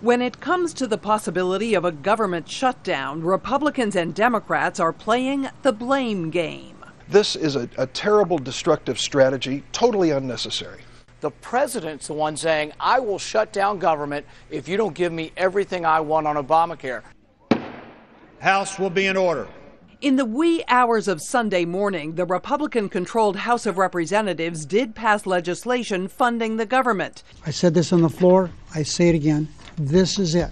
When it comes to the possibility of a government shutdown, Republicans and Democrats are playing the blame game. This is a terrible, destructive strategy, totally unnecessary. The president's the one saying, I will shut down government if you don't give me everything I want on Obamacare. House will be in order. In the wee hours of Sunday morning, the Republican-controlled House of Representatives did pass legislation funding the government. I said this on the floor. I say it again. This is it.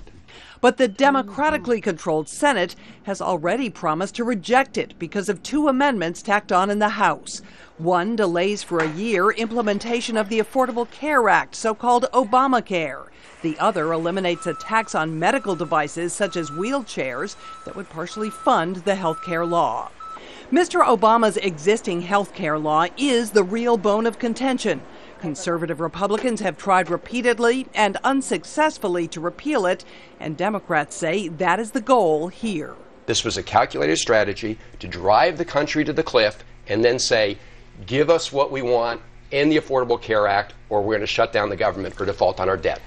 But the democratically controlled Senate has already promised to reject it because of two amendments tacked on in the House. One delays for a year implementation of the Affordable Care Act, so-called Obamacare. The other eliminates a tax on medical devices such as wheelchairs that would partially fund the health care law. Mr. Obama's existing health care law is the real bone of contention. Conservative Republicans have tried repeatedly and unsuccessfully to repeal it, and Democrats say that is the goal here. This was a calculated strategy to drive the country to the cliff and then say, give us what we want in the Affordable Care Act, or we're going to shut down the government for default on our debt.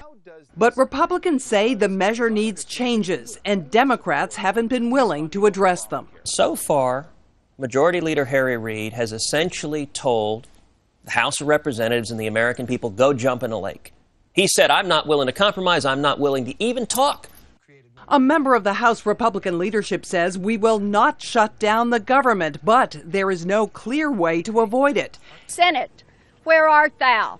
But Republicans say the measure needs changes, and Democrats haven't been willing to address them. So far, Majority Leader Harry Reid has essentially told the House of Representatives and the American people, go jump in a lake. He said, I'm not willing to compromise. I'm not willing to even talk. A member of the House Republican leadership says we will not shut down the government, but there is no clear way to avoid it. Senate, where art thou?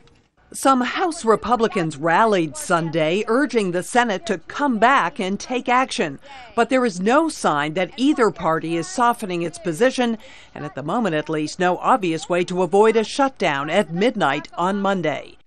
Some House Republicans rallied Sunday, urging the Senate to come back and take action. But there is no sign that either party is softening its position, and at the moment at least, no obvious way to avoid a shutdown at midnight on Monday.